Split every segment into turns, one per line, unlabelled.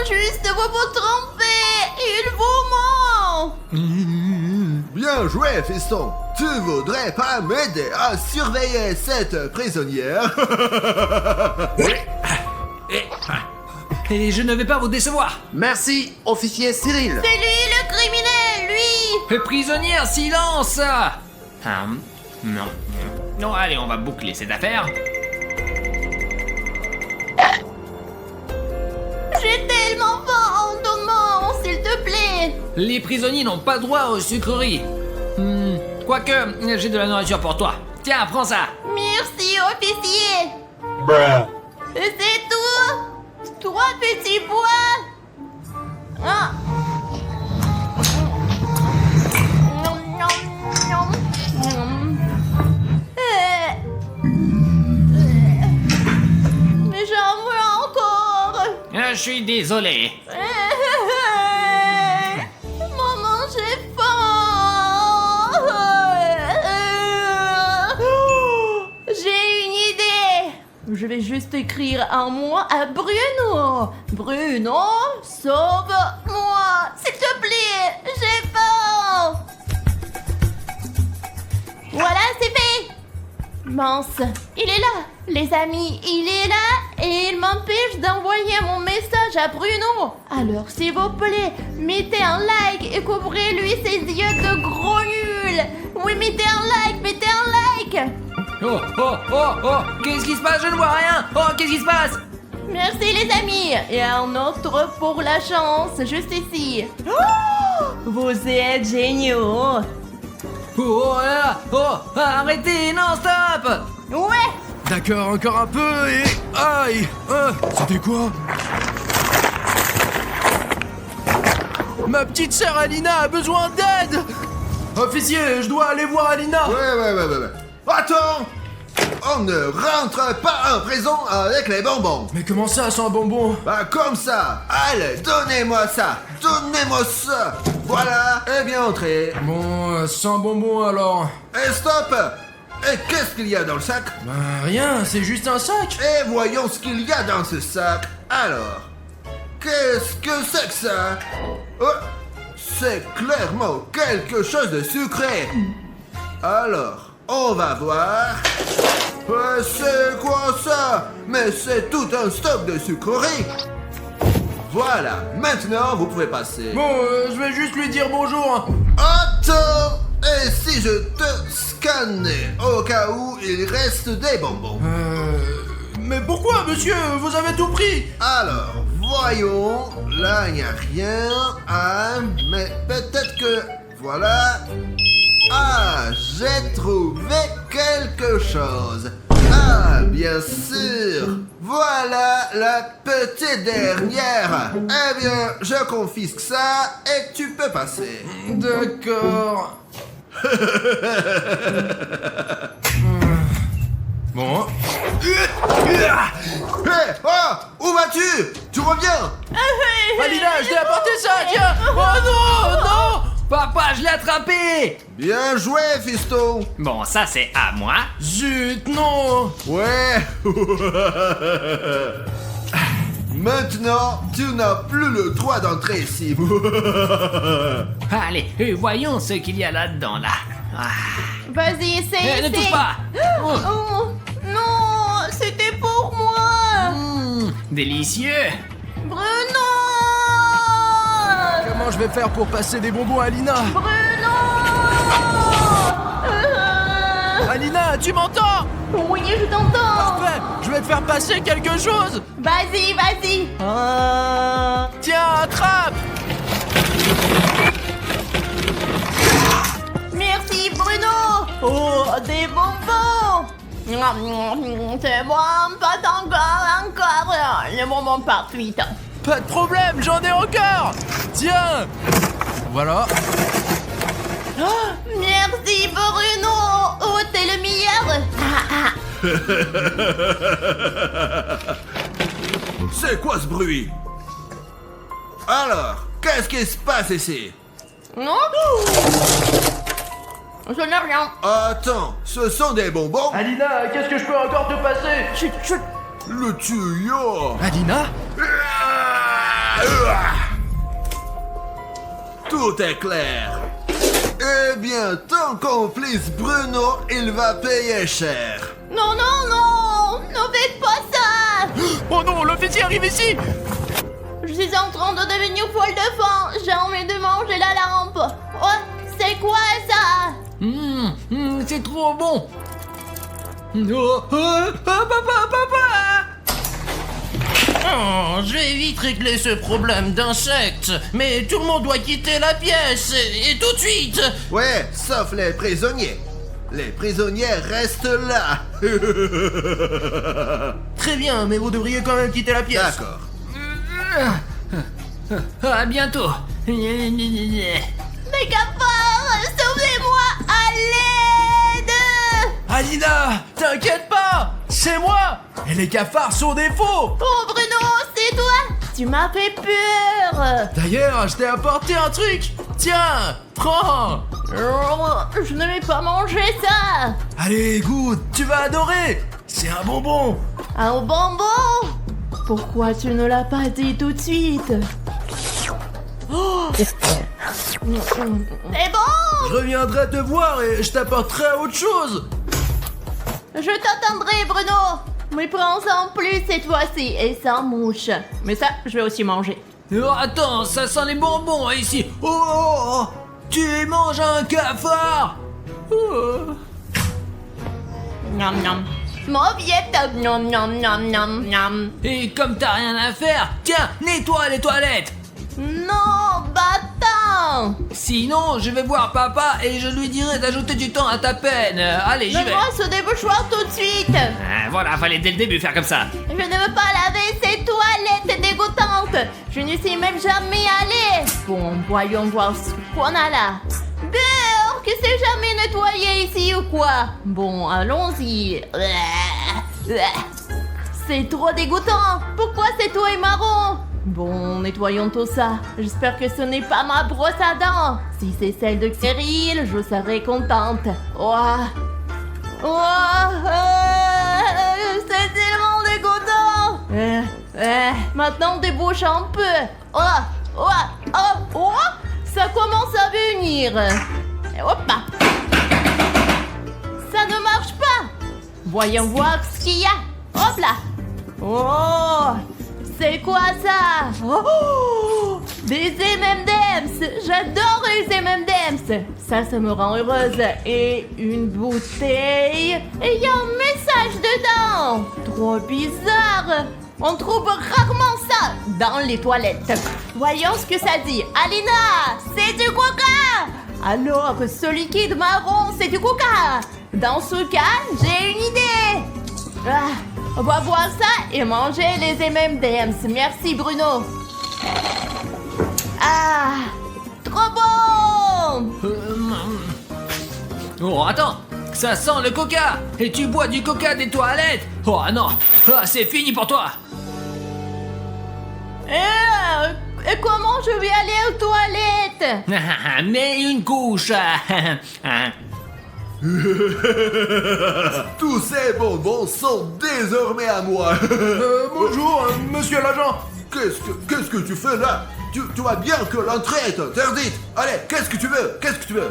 juste vous vous trompez. Il vous ment.
Bien joué, fiston. Tu voudrais pas m'aider à surveiller cette prisonnière?
Et je ne vais pas vous décevoir.
Merci, officier Cyril.
C'est lui le criminel, lui.
Prisonnière, silence. Non. Non, allez, on va boucler cette affaire.
J'ai tellement faim, Thomas, s'il te plaît.
Les prisonniers n'ont pas droit aux sucreries. Quoique, j'ai de la nourriture pour toi. Tiens, prends ça.
Merci, officier. C'est tout. 3 petits pois. Ah. Nom, nom, nom. Mais j'en veux encore.
Je suis désolé.
Maman, j'ai faim. J'ai une idée. Je vais juste écrire un mot à Bruno. Bruno, sauve-moi. S'il te plaît, j'ai faim. Voilà, c'est fait. Mince, il est là. Les amis, il est là et il m'empêche d'envoyer mon message à Bruno. Alors s'il vous plaît, mettez un like et couvrez-lui ses yeux de gros nuls. Oui, mettez un like.
Oh, qu'est-ce qui se passe? Je ne vois rien. Oh, qu'est-ce qui se passe?
Merci les amis. Et un autre pour la chance, juste ici. Oh, vous êtes géniaux.
Oh là là. Oh, arrêtez, non, stop.
Ouais.
D'accord, encore un peu et... Aïe. C'était quoi? Ma petite sœur Alina a besoin d'aide. Officier, je dois aller voir Alina.
Ouais. Attends! On ne rentre pas en prison avec les bonbons.
Mais comment ça, sans bonbon?
Bah comme ça. Allez, donnez-moi ça. Voilà, et bien entré.
Bon, sans bonbon alors.
Et stop! Et qu'est-ce qu'il y a dans le sac?
Bah rien, c'est juste un sac.
Et voyons ce qu'il y a dans ce sac. Alors, qu'est-ce que c'est que ça? Oh, c'est clairement quelque chose de sucré. Alors, on va voir. C'est quoi ça? Mais c'est tout un stock de sucreries. Voilà, maintenant vous pouvez passer.
Bon, je vais juste lui dire bonjour.
Attends! Et si je te scannais au cas où il reste des bonbons?
Mais pourquoi, monsieur? Vous avez tout pris.
Alors, voyons. Là, il n'y a rien. Ah, mais peut-être que... Voilà. Ah, j'ai trouvé quelque chose. Ah, bien sûr. Voilà la petite dernière. Eh bien, je confisque ça et tu peux passer.
D'accord. Bon.
Hé, oh, où vas-tu? Tu reviens?
Alina, je t'ai apporté ça, tiens. Oh non.
Papa, je l'ai attrapé.
Bien joué, fiston.
Bon, ça c'est à moi.
Zut, non.
Ouais. Maintenant, tu n'as plus le droit d'entrer ici.
Allez, voyons ce qu'il y a là-dedans, là.
Vas-y, essaye.
Ne touche pas.
Oh, non, c'était pour moi.
Délicieux.
Bruno.
Comment je vais faire pour passer des bonbons à Alina?
Bruno.
Alina, tu m'entends?
Oui, je t'entends.
Parfait, je vais te faire passer quelque chose.
Vas-y.
Tiens, attrape.
Merci, Bruno. Oh, des bonbons. C'est bon, pas encore. Le bonbon parfait.
Pas de problème, j'en ai encore. Tiens. Voilà.
Oh, merci, Bruno. Oh, t'es le meilleur.
C'est quoi ce bruit? Alors, qu'est-ce qui se passe ici?
Non. Je n'ai rien.
Attends, ce sont des bonbons?
Alina, qu'est-ce que je peux encore te passer?
Chut.
Le tuyau.
Alina?
tout est clair. Eh bien, ton complice Bruno, il va payer cher.
Non, non, non! Ne faites pas ça!
Oh non, l'officier arrive ici!
Je suis en train de devenir folle de faim. J'ai envie de manger la lampe. Oh, c'est quoi ça?
C'est trop bon. Oh, papa!
Oh, je vais vite régler ce problème d'insectes, mais tout le monde doit quitter la pièce, et tout de suite.
Ouais, sauf les prisonniers. Les prisonniers restent là.
Très bien, mais vous devriez quand même quitter la pièce.
D'accord.
À bientôt.
Les cafards, sauvez-moi! À l'aide!
Alina, t'inquiète pas, c'est moi. Et les cafards sont des faux.
Oh Bruno, c'est toi! Tu m'as fait peur!
D'ailleurs, je t'ai apporté un truc. Tiens, prends.
Oh, je ne vais pas manger ça!
Allez, goûte, tu vas adorer. C'est un bonbon.
Un bonbon? Pourquoi tu ne l'as pas dit tout de suite? Oh. C'est bon!
Je reviendrai te voir et je t'apporterai autre chose.
Je t'attendrai, Bruno! Mais prends-en plus cette fois-ci et sans mouche. Mais ça, je vais aussi manger.
Oh, attends, ça sent les bonbons ici. Oh, tu manges un cafard. Oh.
Miam miam. Mauviette, miam miam miam miam miam.
Et comme t'as rien à faire, tiens, nettoie les toilettes.
Non, bâtard!
Sinon, je vais voir papa et je lui dirai d'ajouter du temps à ta peine. Allez, j'y vais.
Donne-moi ce débouchoir tout de suite!
Voilà, fallait dès le début faire comme ça.
Je ne veux pas laver ces toilettes dégoûtantes! Je ne sais même jamais aller! Bon, voyons voir ce qu'on a là. Beurre, que c'est jamais nettoyé ici ou quoi? Bon, allons-y. C'est trop dégoûtant! Pourquoi cette eau est marron? Bon, nettoyons tout ça. J'espère que ce n'est pas ma brosse à dents. Si c'est celle de Cyril, je serai contente. Ouah. Ouah. C'est tellement dégoûtant. Maintenant, débouche un peu. Ça commence à venir. Hop là. Ça ne marche pas. Voyons voir ce qu'il y a. Hop là. Oh. C'est quoi ça? Oh, des M&M's. J'adore les M&M's. Ça me rend heureuse. Et une bouteille. Et il y a un message dedans. Trop bizarre. On trouve rarement ça dans les toilettes. Voyons ce que ça dit. Alina, c'est du coca. Alors, ce liquide marron, c'est du coca. Dans ce cas, j'ai une idée. On va boire ça et manger les M&M's. Merci Bruno. Ah, trop bon.
Oh, attends, ça sent le coca. Et tu bois du coca des toilettes. Oh non, c'est fini pour toi.
Et comment je vais aller aux toilettes?
Mets une couche.
Tous ces bonbons sont désormais à moi.
Bonjour, monsieur l'agent.
Qu'est-ce que tu fais là? Tu vois bien que l'entrée est interdite. Allez, qu'est-ce que tu veux?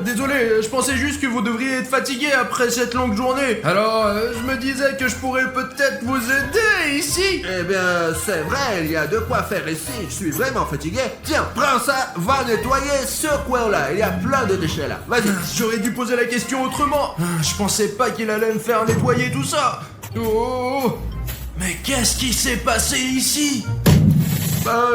Désolé, je pensais juste que vous devriez être fatigué après cette longue journée. Alors, je me disais que je pourrais peut-être vous aider ici.
Eh bien, c'est vrai, il y a de quoi faire ici. Je suis vraiment fatigué. Tiens, prends ça, va nettoyer ce coin-là. Il y a plein de déchets là. Vas-y.
J'aurais dû poser la question autrement. Je pensais pas qu'il allait me faire nettoyer tout ça. Oh, mais qu'est-ce qui s'est passé ici?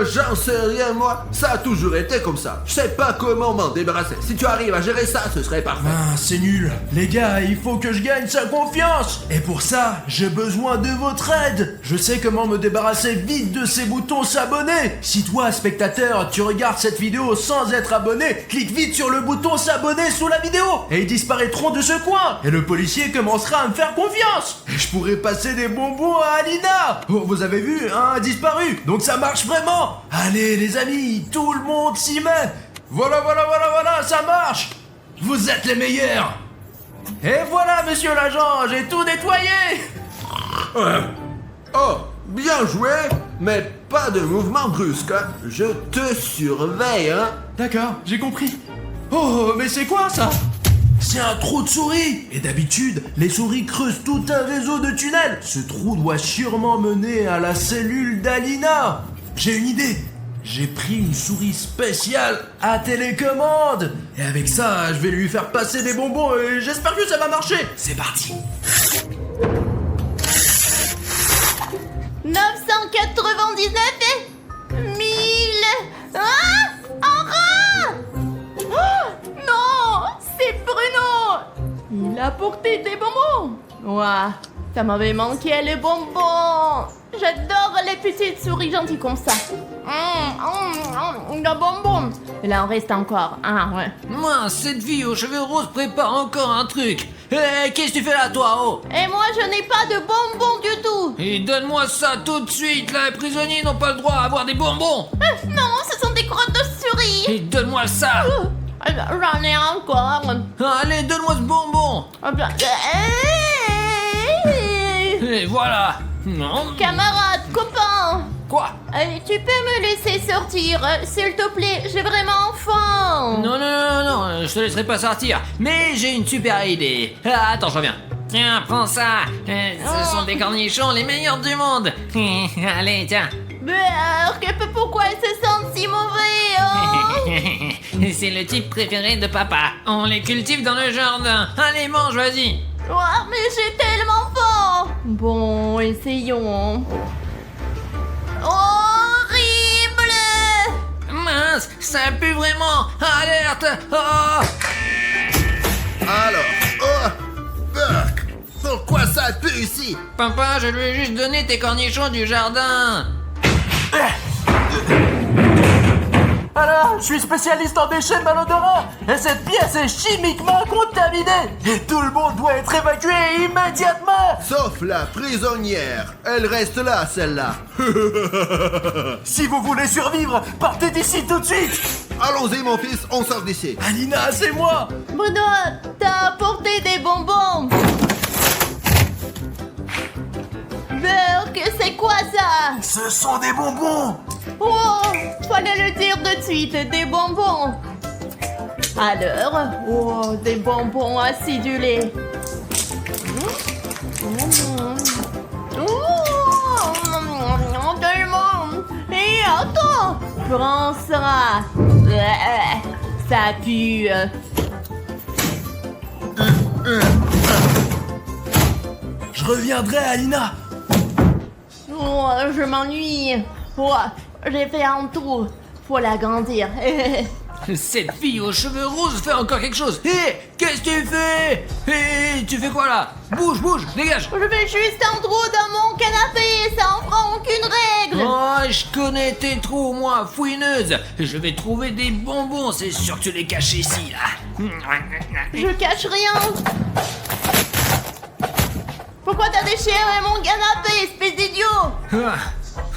J'en sais rien moi, ça a toujours été comme ça. Je sais pas comment m'en débarrasser. Si tu arrives à gérer ça, ce serait parfait.
C'est nul. Les gars, il faut que je gagne sa confiance. Et pour ça, j'ai besoin de votre aide. Je sais comment me débarrasser vite de ces boutons s'abonner. Si toi, spectateur, tu regardes cette vidéo sans être abonné, clique vite sur le bouton s'abonner sous la vidéo et ils disparaîtront de ce coin. Et le policier commencera à me faire confiance. Et je pourrai passer des bonbons à Alina. Oh, vous avez vu, un a disparu. Donc ça marche vraiment. Allez les amis, tout le monde s'y met. Voilà, ça marche. Vous êtes les meilleurs. Et voilà, monsieur l'agent, j'ai tout nettoyé.
Oh, Bien joué, mais pas de mouvement brusque, hein. Je te surveille, hein.
D'accord, j'ai compris. Oh, mais c'est quoi ça? C'est un trou de souris. Et d'habitude, les souris creusent tout un réseau de tunnels. Ce trou doit sûrement mener à la cellule d'Alina. J'ai une idée. J'ai pris une souris spéciale à télécommande. Et avec ça, je vais lui faire passer des bonbons et j'espère que ça va marcher. C'est parti.
999 et 1000. Ah, un rat. Oh, non, c'est Bruno. Il a porté des bonbons. Ouah, ça m'avait manqué les bonbons. J'adore les petites souris gentilles comme ça. Des bonbons. Il en reste encore. Ah ouais.
Moi, cette fille aux cheveux roses prépare encore un truc. Qu'est-ce que tu fais là, toi, oh?
Et moi, je n'ai pas de bonbons du tout.
Et donne-moi ça tout de suite, là, les prisonniers n'ont pas le droit à avoir des bonbons.
Non, ce sont des crottes de souris.
Et donne-moi ça.
J'en ai encore.
Allez, donne-moi ce bonbon. Et voilà. Non.
Camarade, copain.
Quoi?
Tu peux me laisser sortir, s'il te plaît, j'ai vraiment faim.
Non, je te laisserai pas sortir. Mais j'ai une super idée. Ah, attends, je reviens. Tiens, prends ça. Ce sont des cornichons les meilleurs du monde. Allez, tiens.
Pourquoi ils se sentent si mauvais, oh?
C'est le type préféré de papa. On les cultive dans le jardin. Allez, mange, vas-y.
Oh, mais j'ai tellement faim. Bon, essayons. Horrible.
Mince, ça pue vraiment. Alerte. Oh.
Alors, Burk, pourquoi ça pue ici?
Papa, je lui ai juste donné tes cornichons du jardin.
Alors, je suis spécialiste en déchets malodorants et cette pièce est chimiquement contaminée et tout le monde doit être évacué immédiatement.
Sauf la prisonnière. Elle reste là, celle-là.
Si vous voulez survivre, partez d'ici tout de suite.
Allons-y, mon fils, on sort d'ici.
Alina, c'est moi.
Bruno, t'as apporté des bonbons. Burk, c'est quoi ça?
Ce sont des bonbons.
Oh, fallait le dire de suite, des bonbons. Alors, oh, des bonbons acidulés. Tellement. Et attends, prends ça. Ça pue.
Je reviendrai, Alina.
Oh, je m'ennuie. Oh, j'ai fait un tour. Faut l'agrandir.
Cette fille aux cheveux roses fait encore quelque chose. Hé, qu'est-ce que tu fais? Hé, tu fais quoi là? Bouge, dégage.
Je fais juste un trou dans mon canapé, ça en fera aucune règle.
Oh, je connais tes trous, moi, fouineuse. Je vais trouver des bonbons, c'est sûr que tu les caches ici, là.
Je cache rien. Pourquoi t'as déchiré mon canapé, espèce d'idiot?
Ah,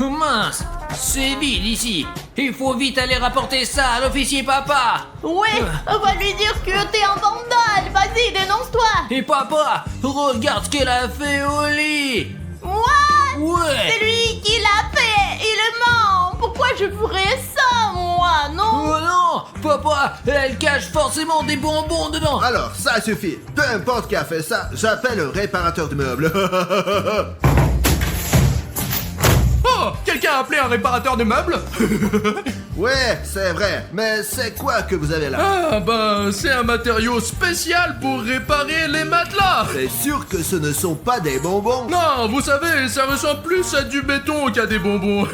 mince, c'est vide ici. Il faut vite aller rapporter ça à l'officier papa.
Ouais, on va lui dire que t'es un vandale. Vas-y, dénonce-toi.
Et papa, regarde ce qu'elle a fait au lit.
What?
Ouais.
C'est lui qui l'a fait. Il ment. Pourquoi je ferais ça, moi? Non.
Oh non, papa, elle cache forcément des bonbons dedans.
Alors, ça suffit. Peu importe qui a fait ça, j'appelle un réparateur de meubles.
Oh, quelqu'un a appelé un réparateur de meubles?
Ouais, c'est vrai. Mais c'est quoi que vous avez là?
Ah, bah, c'est un matériau spécial pour réparer les matelas.
C'est sûr que ce ne sont pas des bonbons?
Non, vous savez, ça ressemble plus à du béton qu'à des bonbons.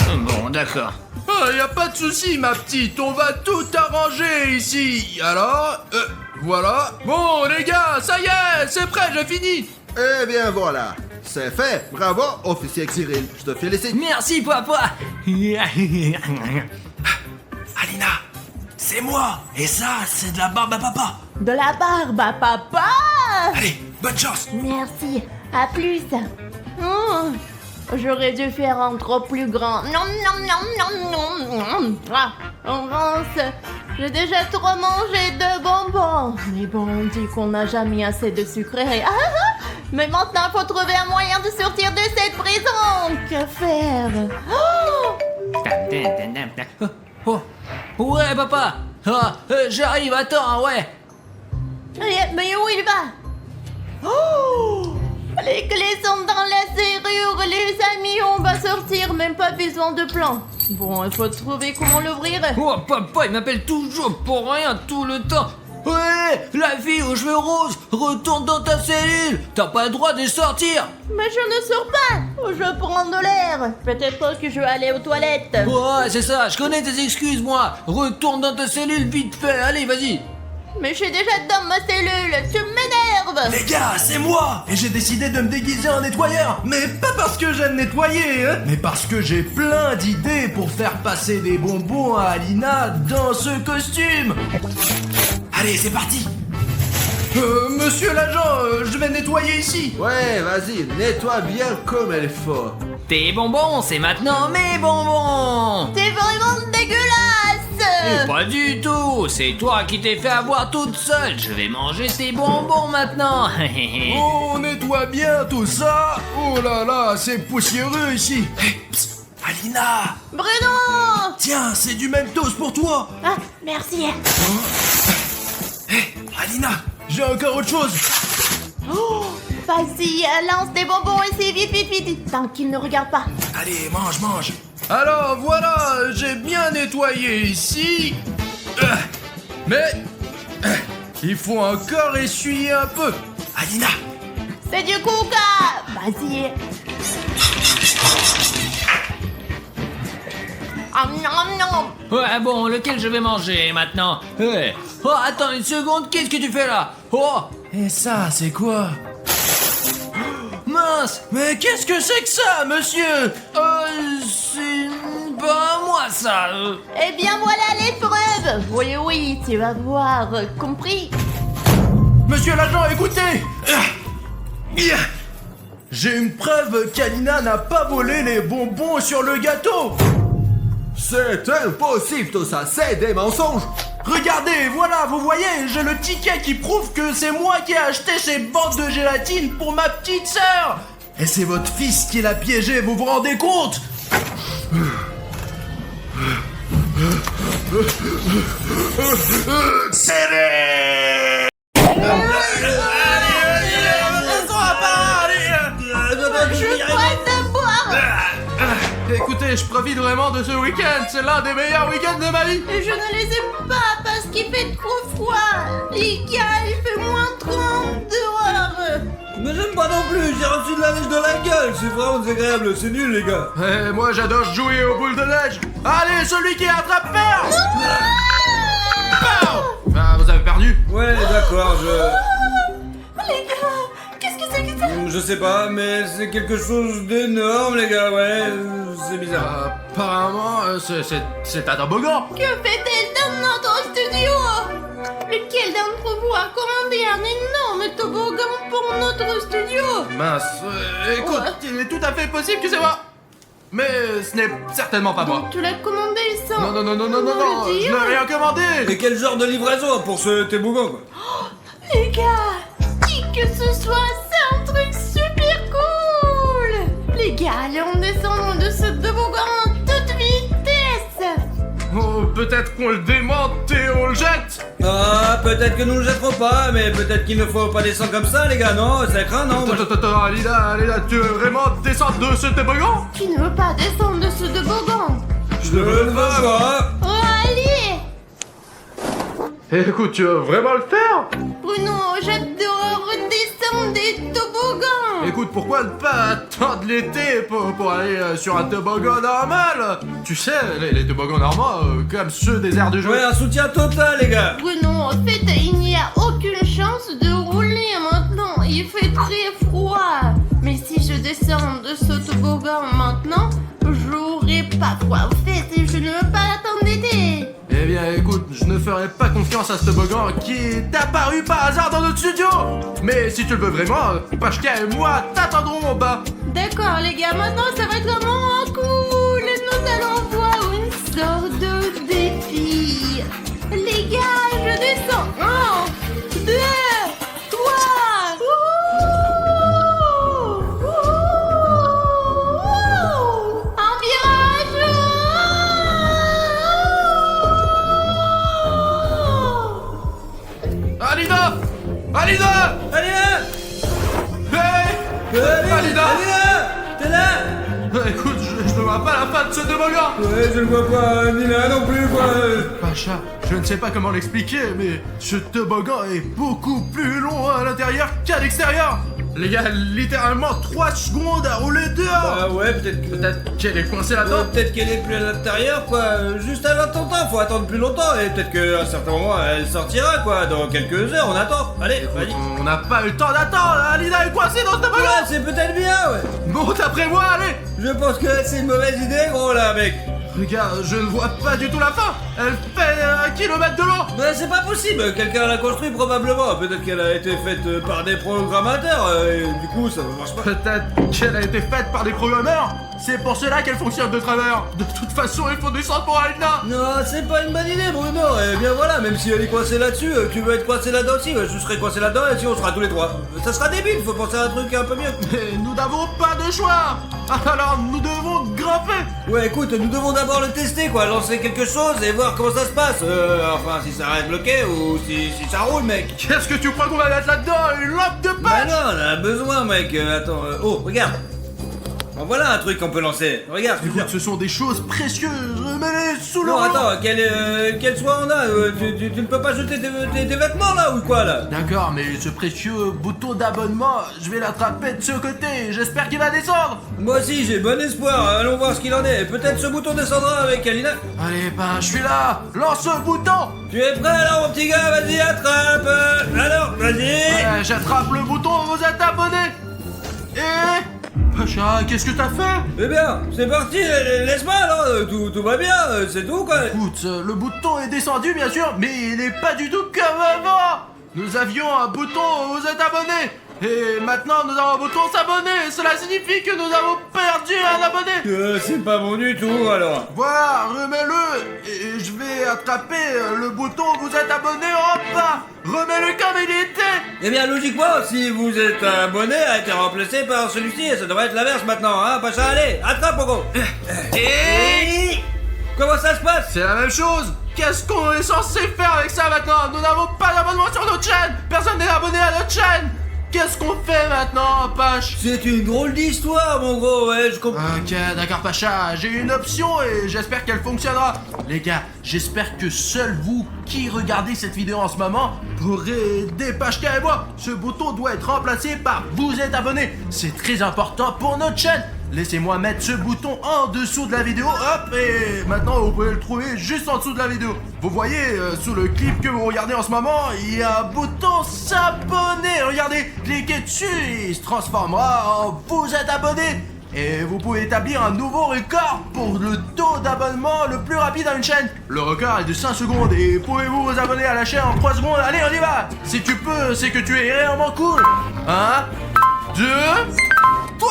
Bon, d'accord.
Ah, y a pas de souci, ma petite, on va tout arranger ici. Alors, voilà. Bon, les gars, ça y est, c'est prêt, j'ai fini.
Eh bien voilà, c'est fait. Bravo, officier Cyril. Je te félicite.
Merci, papa.
Alina, c'est moi. Et ça, c'est de la barbe à papa.
De la barbe à papa.
Allez, bonne chance.
Merci. À plus. Oh, j'aurais dû faire un trop plus grand. Non, non, non, non, non, non. Ah, on avance. J'ai déjà trop mangé de bonbons. Mais bon, on dit qu'on n'a jamais assez de sucreries. Ah, ah, mais maintenant, il faut trouver un moyen de sortir de cette prison. Que faire?
Oh, ouais, papa. Ah, j'arrive, attends, ouais.
Mais où il va? Oh! Les clés sont dans la serrure, les amis, on va sortir, même pas besoin de plan. Bon, il faut trouver comment l'ouvrir.
Oh, papa, il m'appelle toujours pour rien tout le temps. Ouais, la fille aux cheveux roses, retourne dans ta cellule. T'as pas le droit de sortir.
Mais je ne sors pas. Je prends de l'air. Peut-être que je vais aller aux toilettes.
Ouais, c'est ça, je connais tes excuses, moi. Retourne dans ta cellule vite fait, allez, vas-y.
Mais je suis déjà dans ma cellule, tu m'énerves.
Les gars, c'est moi. Et j'ai décidé de me déguiser en nettoyeur. Mais pas parce que j'aime nettoyer, hein, mais parce que j'ai plein d'idées pour faire passer des bonbons à Alina dans ce costume. Allez, c'est parti. Monsieur l'agent, je vais nettoyer ici.
Ouais, vas-y, nettoie bien comme il faut.
Tes bonbons, c'est maintenant mes bonbons.
C'est vraiment dégueulasse.
Pas du tout, c'est toi qui t'es fait avoir toute seule. Je vais manger tes bonbons maintenant.
On nettoie bien tout ça. Oh là là, c'est poussiéreux ici. Hé, psst, Alina.
Bruno.
Tiens, c'est du Mentos pour toi.
Ah, merci.
Hé, Alina, j'ai encore autre chose.
Oh, vas-y, lance des bonbons ici, vite, vite, vite. Tant qu'il ne regarde pas.
Allez, mange, mange. Alors voilà, j'ai bien nettoyé ici. Mais il faut encore essuyer un peu. Alina.
C'est du coca. Vas-y.
Ouais, bon, lequel je vais manger maintenant? Oh, attends une seconde, qu'est-ce que tu fais là? Oh,
Et ça, c'est quoi?
mince.
Mais qu'est-ce que c'est que ça, monsieur?
C'est pas moi ça.
Eh bien, voilà l'épreuve. Oui, oui, tu vas voir. Compris?
Monsieur l'agent, écoutez. J'ai une preuve qu'Alina n'a pas volé les bonbons sur le gâteau.
C'est impossible tout ça, c'est des mensonges.
Regardez, voilà, vous voyez, j'ai le ticket qui prouve que c'est moi qui ai acheté ces bandes de gélatine pour ma petite sœur. Et c'est votre fils qui l'a piégé, vous vous rendez compte? Serré.
Je dois te boire.
Écoutez, je profite vraiment de ce week-end, c'est l'un des meilleurs week-ends de ma vie.
Et je ne les aime pas parce qu'il fait trop froid. Les gars, il fait moins 30 dehors.
Mais j'aime pas non plus, j'ai reçu de la neige dans la gueule, c'est vraiment désagréable, c'est nul les gars.
Et moi j'adore jouer aux boules de neige. Allez, celui qui attrape perd. Ah, vous avez perdu.
Ouais, d'accord,
Les gars, qu'est-ce que c'est que ça?
je sais pas, mais c'est quelque chose d'énorme les gars, ouais, c'est bizarre.
Apparemment, c'est un toboggan.
Que fait-elle dans notre studio? Lequel d'entre vous a commandé un énorme toboggan pour notre studio?
Mince, écoute, il est tout à fait possible que c'est moi. Mais ce n'est certainement pas moi.
Donc tu l'as commandé sans...
Non,
me
je
le dire?
n'ai rien commandé.
Et quel genre de livraison pour ce toboggan quoi?
Les gars, qui que ce soit, c'est un truc super cool. Les gars, allez, on descend de ce toboggan en toute vitesse.
Oh, peut-être qu'on le démonte et on le jette.
Ah, peut-être que nous le jetterons pas, mais peut-être qu'il ne faut pas descendre comme ça les gars, non, ça craint, non?
Attends, Alina, tu veux vraiment descendre de ce toboggan?
Qui ne veut pas descendre de ce toboggan?
Je le veux pas.
Oh, allez.
Écoute, tu veux vraiment le faire?
Bruno, j'adore descendre des toboggans.
Écoute, pourquoi ne pas attendre l'été pour aller sur un toboggan normal? Tu sais, les toboggans normaux, comme ceux des aires de jeu.
Ouais, un soutien total les gars.
Bruno, en fait, il n'y a aucune chance de rouler maintenant. Il fait très froid. Mais si je descends de ce toboggan maintenant, j'aurai pas froid. En fait, je ne veux pas attendre l'été.
Eh bien, écoute, je ne ferai pas confiance à ce toboggan qui est apparu par hasard dans notre studio. Mais si tu le veux vraiment, Pachka et moi t'attendrons au bas.
D'accord, les gars, maintenant ça va être vraiment cool. Nous allons voir une sorte de défi. Les
Alina
T'es là?
Écoute, je ne vois pas la fin de ce toboggan.
Ouais, je ne vois pas, ni là non plus, quoi.
Pacha, je ne sais pas comment l'expliquer, mais ce toboggan est beaucoup plus long à l'intérieur qu'à l'extérieur. Les gars, littéralement 3 secondes à rouler dehors.
Ah ouais, peut-être
Qu'elle est coincée là-dedans.
peut-être qu'elle est plus à l'intérieur, quoi. Juste à l'instant, faut attendre plus longtemps. Et peut-être qu'à un certain moment, elle sortira, quoi. Dans quelques heures, on attend. Allez, vas-y.
On n'a pas eu le temps d'attendre, Alina est coincée dans ce toboggan.
Ouais, c'est peut-être bien, ouais.
Bon, d'après moi, allez.
Je pense que c'est une mauvaise idée, gros, là, mec.
Regarde, je ne vois pas du tout la fin. Elle fait 1 kilomètre de long.
Mais c'est pas possible, quelqu'un l'a construit probablement. Peut-être qu'elle a été faite par des programmateurs, et du coup ça ne marche pas.
Peut-être qu'elle a été faite par des programmeurs. C'est pour cela qu'elle fonctionne de travers. De toute façon, il faut descendre pour Alina.
Non, c'est pas une bonne idée, Bruno. Et bien voilà, même si elle est coincée là-dessus, tu veux être coincé là-dedans aussi, je serai coincé là-dedans et si on sera tous les trois. Ça sera débile, faut penser à un truc un peu mieux.
Mais nous n'avons pas de choix. Alors nous devons grimper.
Ouais, écoute, nous devons d'abord le tester, quoi, lancer quelque chose et voir comment ça se passe. Enfin, si ça reste bloqué ou si ça roule, mec.
Qu'est-ce que tu crois qu'on va mettre là-dedans? Une lampe de
Bah
patch?
non, on a besoin, mec. Attends, oh, regarde. Bon, voilà un truc qu'on peut lancer. Regarde, je te
Écoute, ce sont des choses précieuses. Remets-les sous le
Non,
rouleau.
attends, quel soin on a tu ne peux pas jeter tes vêtements là ou quoi là?
D'accord, mais ce précieux bouton d'abonnement, je vais l'attraper de ce côté. J'espère qu'il va descendre.
Moi aussi, j'ai bon espoir. Allons voir ce qu'il en est. Peut-être ce bouton descendra avec Alina.
Allez, ben, je suis là. Lance le bouton.
Tu es prêt alors, mon petit gars? Vas-y, attrape. Alors, vas-y.
Ouais, j'attrape le bouton, vous êtes abonné. Et... Pacha, qu'est-ce que t'as fait?
Eh bien, c'est parti. Laisse-moi alors. Tout va bien. C'est tout quoi.
Écoute, le bouton est descendu bien sûr, mais il n'est pas du tout comme avant. Nous avions un bouton, vous êtes abonné. Et maintenant nous avons un bouton s'abonner. Cela signifie que nous avons perdu un abonné.
C'est pas bon du tout alors.
Voilà, remets-le. Et je vais attraper le bouton, vous êtes abonné en bas. Remets-le comme il était.
Eh bien, logiquement, si vous êtes abonné, a été remplacé par celui-ci. Ça devrait être l'inverse maintenant, hein, Pacha. Allez, attrape, Pogo. Et... Comment ça se passe?
C'est la même chose. Qu'est-ce qu'on est censé faire avec ça maintenant? Nous n'avons pas d'abonnement sur notre chaîne. Personne n'est abonné à notre chaîne. Qu'est-ce qu'on fait maintenant, Pache?
C'est une drôle d'histoire, mon gros, ouais, je comprends.
Ok, d'accord, Pacha, j'ai une option et j'espère qu'elle fonctionnera. Les gars, j'espère que seuls vous qui regardez cette vidéo en ce moment pourrez aider Pachka et moi. Ce bouton doit être remplacé par vous êtes abonné. C'est très important pour notre chaîne. Laissez-moi mettre ce bouton en dessous de la vidéo, hop, et maintenant vous pouvez le trouver juste en dessous de la vidéo. Vous voyez, sous le clip que vous regardez en ce moment, il y a un bouton s'abonner. Regardez, cliquez dessus, il se transformera en vous êtes abonné. Et vous pouvez établir un nouveau record pour le taux d'abonnement le plus rapide à une chaîne. Le record est de 5 secondes et pouvez-vous vous abonner à la chaîne en 3 secondes? Allez, on y va. Si tu peux, c'est que tu es réellement cool. 1, 2, toi.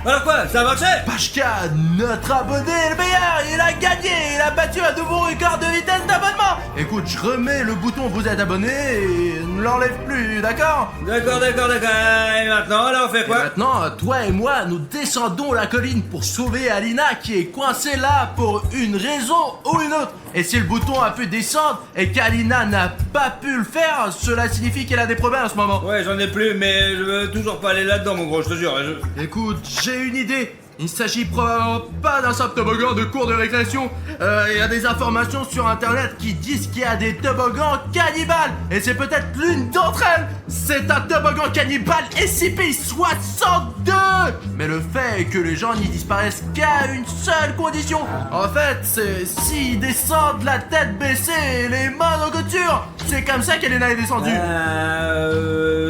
Alors quoi, ça a marché?
Pachka, notre abonné est le meilleur. Il a gagné, il a battu un nouveau record de vitesse d'abonnement. Écoute, je remets le bouton vous êtes abonné et ne l'enlève plus, d'accord?
D'accord. Et maintenant, alors on fait
Et
quoi?
maintenant, toi et moi, nous descendons la colline pour sauver Alina qui est coincée là pour une raison ou une autre. Et si le bouton a pu descendre et qu'Alina n'a pas pu le faire, cela signifie qu'elle a des problèmes en ce moment.
Ouais, j'en ai plus, mais je veux toujours pas aller là-dedans, mon gros, je te jure.
Écoute, j'ai une idée. Il s'agit probablement pas d'un simple toboggan de cours de récréation. Il y a des informations sur internet qui disent qu'il y a des toboggans cannibales. Et c'est peut-être l'une d'entre elles. C'est un toboggan cannibale SCP-62. Mais le fait est que les gens n'y disparaissent qu'à une seule condition. En fait, c'est s'ils descendent la tête baissée et les mains en couture. C'est comme ça qu'Elena est descendue.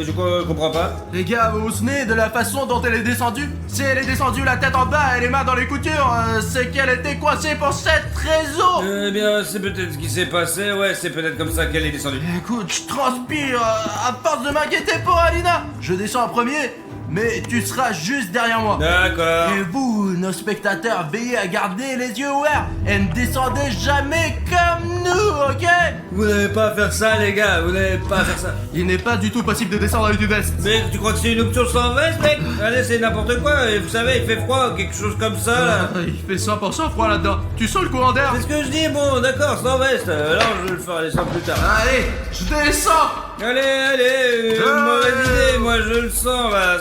Je comprends pas.
Les gars, vous vous souvenez de la façon dont elle est descendue? Si elle est descendue la tête en bas et les mains dans les coutures, c'est qu'elle était coincée pour cette raison.
Eh bien, c'est peut-être ce qui s'est passé, ouais, c'est peut-être comme ça qu'elle est descendue.
Écoute, je transpire à force de m'inquiéter pour Alina. Je descends en premier, mais tu seras juste derrière moi.
D'accord.
Et vous, nos spectateurs, veillez à garder les yeux ouverts et ne descendez jamais comme nous, ok?
Vous n'avez pas à faire ça, les gars, vous n'avez pas à faire ça.
Il n'est pas du tout possible de descendre avec du veste.
Mais tu crois que c'est une option sans veste, mec? Allez, c'est n'importe quoi, et vous savez, il fait froid, quelque chose comme ça, là.
Il fait 100% froid là-dedans. Tu sens le courant d'air?
C'est ce que je dis, bon, d'accord, sans veste. Alors, je vais le faire descendre plus tard.
Allez, je descends.
Allez, mauvaise idée, moi je le sens, là.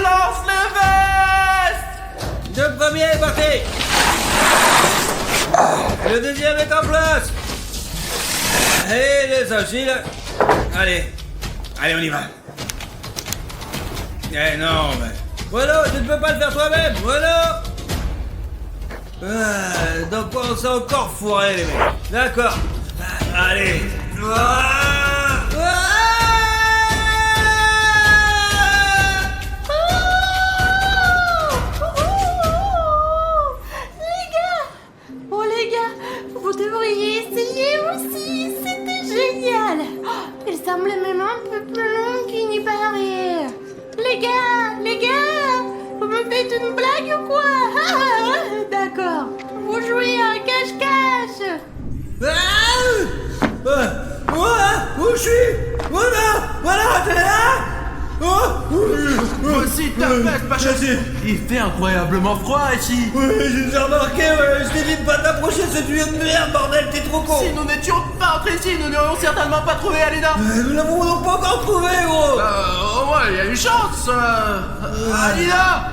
Lance les vestes.
Le premier est parti. Le deuxième est en place. Et les agiles. Allez, on y va. Eh non, mais... Voilà, tu ne peux pas le faire toi-même, voilà. Donc on s'est encore fourré, les mecs. D'accord. Allez.
Les gars, vous devriez essayer aussi, c'était génial. Il semblait même un peu plus long qu'il n'y paraît. Les gars, vous me faites une blague ou quoi? D'accord, vous jouez à cache-cache.
Où je suis? Voilà, t'es là?
Voici ta veste, Pacha. Il fait incroyablement froid ici.
Oui, j'ai déjà remarqué, ouais. Je t'ai dit de pas t'approcher de ce tuyau de merde, bordel, t'es trop con.
Si nous n'étions pas entrés ici, nous n'aurions certainement pas trouvé Alina.
Nous l'avons donc pas encore trouvé, gros.
Au moins, il y a une chance. Alina.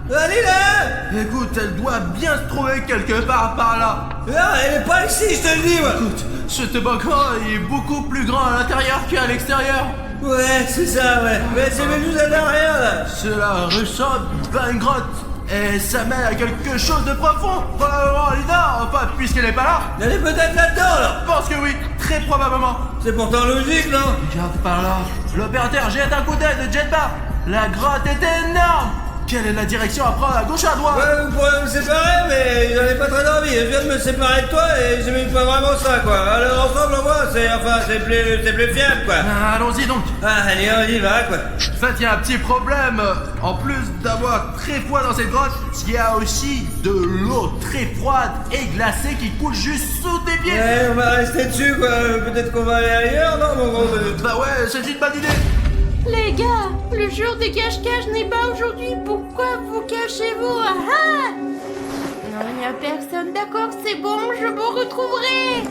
Allez là.
Écoute, elle doit bien se trouver quelque part par là.
Ah, elle est pas ici, je te le dis, moi.
Écoute, ce toboggan est beaucoup plus grand à l'intérieur qu'à l'extérieur.
Ouais, c'est ça, ouais. Mais c'est même juste à derrière, là.
Cela ressemble à une grotte. Et ça mène à quelque chose de profond. Probablement Alina, enfin, puisqu'elle n'est pas là.
Elle est peut-être là-dedans, là.
Je pense que oui, très probablement.
C'est pourtant logique, non?
Regarde par là. L'opérateur jette un coup d'œil de jetpack. La grotte est énorme. Quelle est la direction à prendre, à gauche ou à droite?
Ouais, vous pourrez me séparer, mais j'en ai pas très envie. Je viens de me séparer de toi et j'aime pas vraiment ça, quoi. Alors ensemble, on voit, c'est plus fiable, quoi.
Allons-y donc.
Ah, allez, on y va, quoi.
En fait, il y a un petit problème. En plus d'avoir très froid dans cette grotte, il y a aussi de l'eau très froide et glacée qui coule juste sous tes pieds.
Ouais, on va rester dessus, quoi. Peut-être qu'on va aller ailleurs, non, mon gros?
Bah ouais, c'est une bonne idée.
Les gars, le jour des cache-cache n'est pas aujourd'hui. Pourquoi vous cachez-vous? Non, il n'y a personne. D'accord, c'est bon, je vous retrouverai.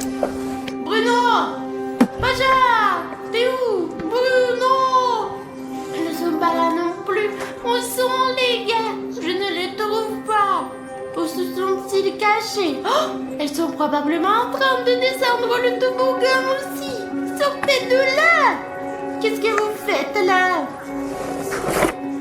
Bruno! Pacha! T'es où? Bruno! Ils ne sont pas là non plus. Où sont les gars? Je ne les trouve pas. Où se sont-ils cachés? Oh, elles sont probablement en train de descendre le toboggan aussi. Sortez de là! Qu'est-ce que vous faites là?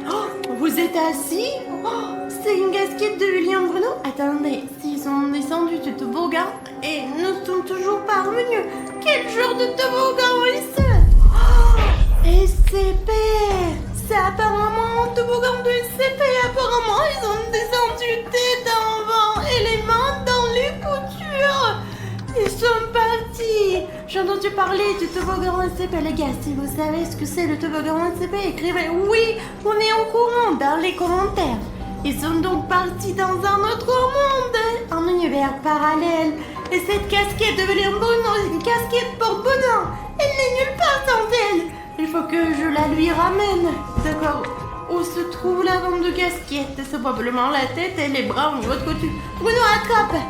Oh, vous êtes assis? Oh, c'est une casquette de William Bruno? Attendez, s'ils sont descendus du toboggan et ne sont toujours pas revenus, quel genre de toboggan est-ce? Oh, SCP! C'est apparemment un toboggan de SCP. Apparemment, ils ont descendu tête en vent et les mains dans les coutures. Ils sont partis. J'ai entendu parler du toboggan SCP. Les gars, si vous savez ce que c'est le toboggan SCP, écrivez oui, on est au courant dans les commentaires. Ils sont donc partis dans un autre monde, un univers parallèle. Et cette casquette de William Bruno, c'est une casquette porte-bonheur. Elle n'est nulle part sans elle. Il faut que je la lui ramène. D'accord. Où se trouve la vente de casquette? C'est probablement la tête et les bras au niveau de couture. Bruno, attrape.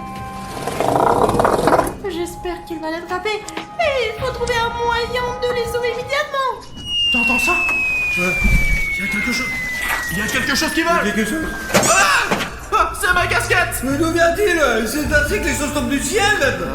J'espère qu'il va l'attraper. Et il faut trouver un moyen de les sauver immédiatement.
T'entends ça? Il y a quelque chose. Il y a quelque chose qui vole.
Quelque chose?
Ah, c'est ma casquette.
Mais d'où vient-il? C'est ainsi que les choses tombent du ciel, même.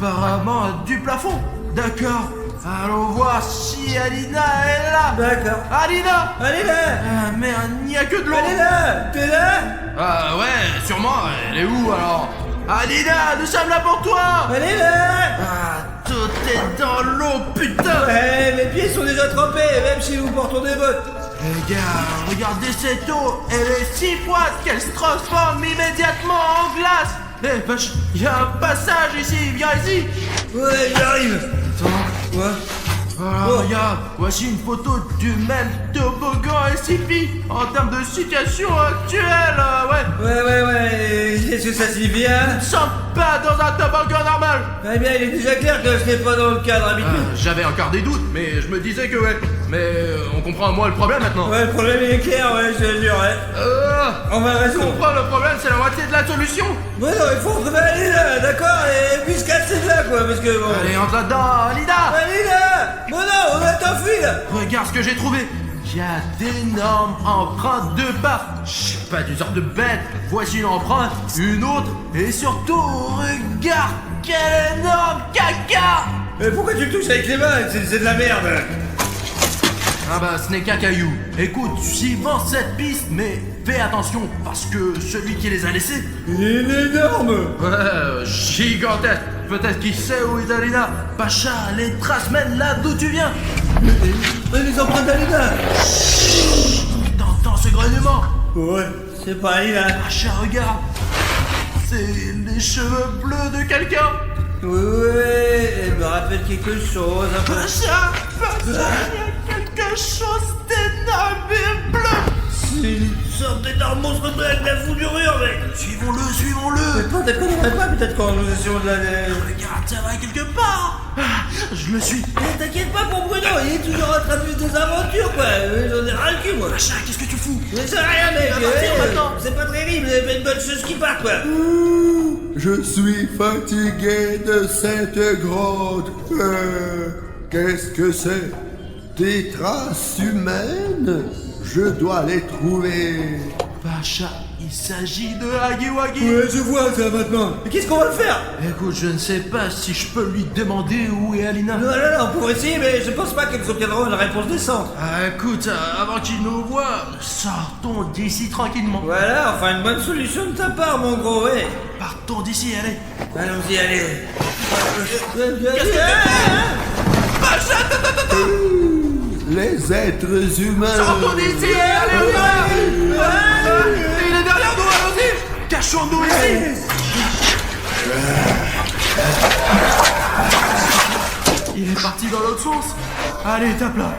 Apparemment du plafond. D'accord. Allons voir si Alina est là.
D'accord.
Alina.
Allez là.
Mais il n'y a que de l'eau.
Elle est là. T'es là?
Ah ouais, sûrement. Elle est où alors? Alina, nous sommes là pour toi.
Elle est là.
Ah, tout est dans l'eau, putain.
Ouais, mes pieds sont déjà trempés, même si nous portons des bottes.
Les gars, regardez cette eau. Elle est si froide qu'elle se transforme immédiatement en glace. Eh, vache, il y a un passage ici. Viens ici.
Ouais, j'arrive.
Attends.
Quoi?
Voilà, regarde, voici une photo du même toboggan SCP en termes de situation actuelle, ouais.
Ouais, qu'est-ce que ça signifie, hein?
Nous ne sommes pas dans un toboggan normal.
Eh bien, il est déjà clair que ce n'est pas dans le cadre habituel.
J'avais encore des doutes, mais je me disais que ouais. Mais on comprend au moins le problème maintenant.
Ouais, le problème il est clair, ouais, je te jure, ouais. On va raison.
Comprends le problème, c'est la moitié de la solution.
Ouais, non, il faut aller là, d'accord? Et puis se casser de là, quoi, parce que bon.
Allez, entre là-dedans, Lida.
Allez là! Bon, non, on va t'enfuir là!
Regarde ce que j'ai trouvé. Il y a d'énormes empreintes de pas. Je sais pas du genre de bête. Voici une empreinte, une autre, et surtout, regarde quel énorme caca.
Mais pourquoi tu le touches avec les mains? C'est de la merde!
Ah bah ce n'est qu'un caillou. Écoute, suivant cette piste, mais fais attention, parce que celui qui les a laissés...
Il est énorme!
Ouais, gigantesque. Peut-être qu'il sait où est Alina. Pacha, les traces mènent là d'où tu viens.
Les empreintes d'Alina!
T'entends ce grognement?
Ouais, c'est pas Alina.
Pacha, regarde. C'est les cheveux bleus de quelqu'un.
Ouais, elle me rappelle quelque chose.
Pacha, il y a quelque chose d'énorme et bleu.
C'est une sorte d'énorme monstre avec de la foudurure, mec!
Suivons-le.
Peut-être qu'on n'aurait pas, peut-être qu'on nous essayons de la...
Regarde, ça va quelque part. Je le suis.
Mais t'inquiète pas pour Bruno, il est toujours en train de vivre des aventures, quoi! J'en ai ras le cul, moi!
Pacha, qu'est-ce que tu fous?
Mais c'est rien, mec!
va partir maintenant.
C'est pas terrible, il y avait une bonne chose qui part, quoi!
Je suis fatigué de cette grotte. Qu'est-ce que c'est? Des traces humaines? Je dois les trouver.
Pacha, il s'agit de Hagiwagi.
Ouais, je vois ça maintenant! Mais qu'est-ce qu'on va faire?
Écoute, je ne sais pas si je peux lui demander où est Alina.
Non, on pourrait essayer, mais je pense pas qu'elles obtiendront une réponse décente.
Ah, écoute, avant qu'il nous voie, sortons d'ici tranquillement.
Voilà, enfin une bonne solution de ta part, mon gros, ouais!
Partons d'ici, allez.
Allons-y, allez!
Les êtres humains.
Sortons d'ici, allez, on y va. Il est derrière nous, allons-y. Cachons-nous ici. Il est parti dans l'autre sens. Allez, tape là.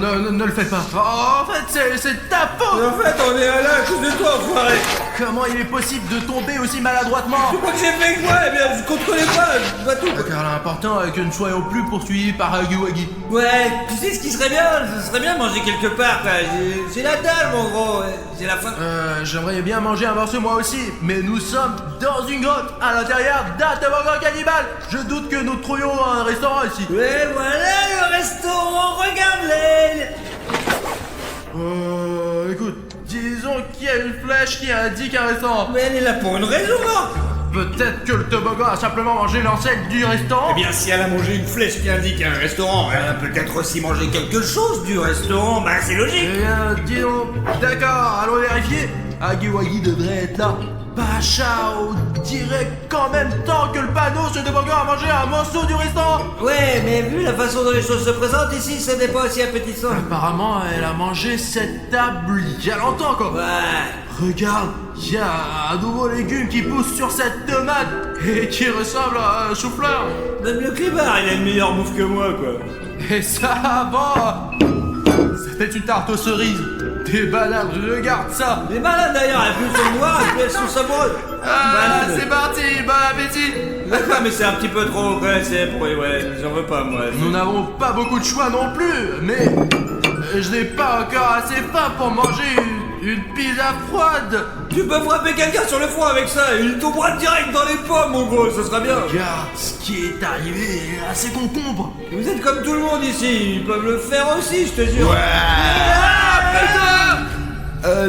Non, ne le fais pas. En fait, c'est ta faute.
En fait, on est là à cause de toi, enfoiré!
Comment il est possible de tomber aussi maladroitement?
Tu crois que j'ai fait quoi? Eh bien, je contrôlais pas tout!
Car l'important est que nous ne soyons plus poursuivis par Hagiwagi.
Ouais, tu sais ce qui serait bien? Ce serait bien de manger quelque part, quoi. J'ai la dalle, mon gros. J'ai la faim.
J'aimerais bien manger un morceau moi aussi, mais nous sommes dans une grotte, à l'intérieur d'un toboggan cannibale. Je doute que nous trouvions un restaurant ici.
Ouais, voilà le restaurant, regarde-les!
Écoute, disons qu'il y a une flèche qui indique un restaurant.
Mais elle est là pour une raison, non?
Peut-être que le toboggan a simplement mangé l'ancêtre du restaurant.
Eh bien, si elle a mangé une flèche qui indique un restaurant, elle a peut-être aussi mangé quelque chose du restaurant, bah c'est logique!
Eh bien, disons, d'accord, allons vérifier. Hagiwagi devrait être là. Pacha, on dirait qu'en même temps que le panneau, ce toboggan a mangé un morceau du restaurant.
Ouais, mais vu la façon dont les choses se présentent ici, ce n'est pas aussi appétissant.
Apparemment, elle a mangé cette table il y a longtemps, quoi.
Ouais.
Regarde, il y a un nouveau légume qui pousse sur cette tomate et qui ressemble à un chou-fleur.
Même le clébard, il a une meilleure bouffe que moi, quoi.
Et ça, bon, c'était une tarte aux cerises. Des bananes, regarde ça.
Les malades d'ailleurs, elles plus sont noires et puis elles sont sabreuses.
C'est parti, bon appétit.
D'accord, mais c'est un petit peu trop, ouais, c'est pour... Ouais, j'en veux pas, moi.
Nous n'avons pas beaucoup de choix non plus, mais je n'ai pas encore assez faim pour manger une pizza froide.
Tu peux frapper quelqu'un sur le front avec ça, il tombera direct dans les pommes, mon gros, ce sera bien.
Regarde, ce qui est arrivé à ces concombres.
Vous êtes comme tout le monde ici, ils peuvent le faire aussi, je te jure.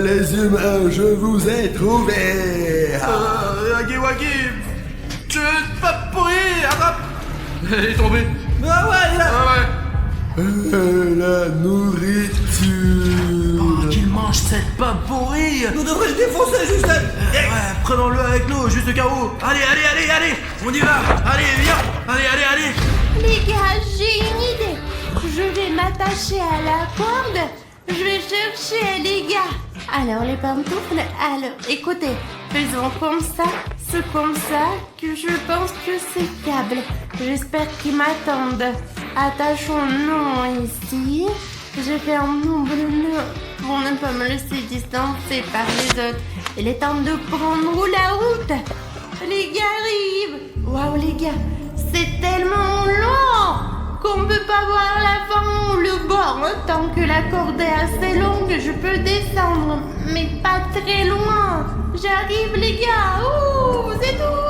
Les humains, je vous ai trouvés.
Hagiwagi, tu es pas pourri, attrape. Elle est tombée.
Ah ouais, elle est là.
Ah ouais.
La nourriture.
Oh, qu'il mange cette pomme pourrie.
Nous devrions le défoncer, Justin.
Ouais, prenons-le avec nous, juste au cas où. Allez, on y va. Allez, viens. Allez.
Les gars, j'ai une idée. Je vais m'attacher à la corde. Je vais chercher les gars. Alors, les pantoufles, alors, écoutez, faisons comme ça. C'est comme ça que je pense que c'est câble. J'espère qu'ils m'attendent. Attachons-nous ici. Je fais un nombre de nœuds pour ne pas me laisser distancer par les autres. Il est temps de prendre la route. Les gars arrivent. Waouh les gars, c'est tellement long qu'on peut pas voir la fin ou le bord. Tant que la corde est assez longue, je peux descendre, mais pas très loin. J'arrive les gars. Ouh, c'est tout.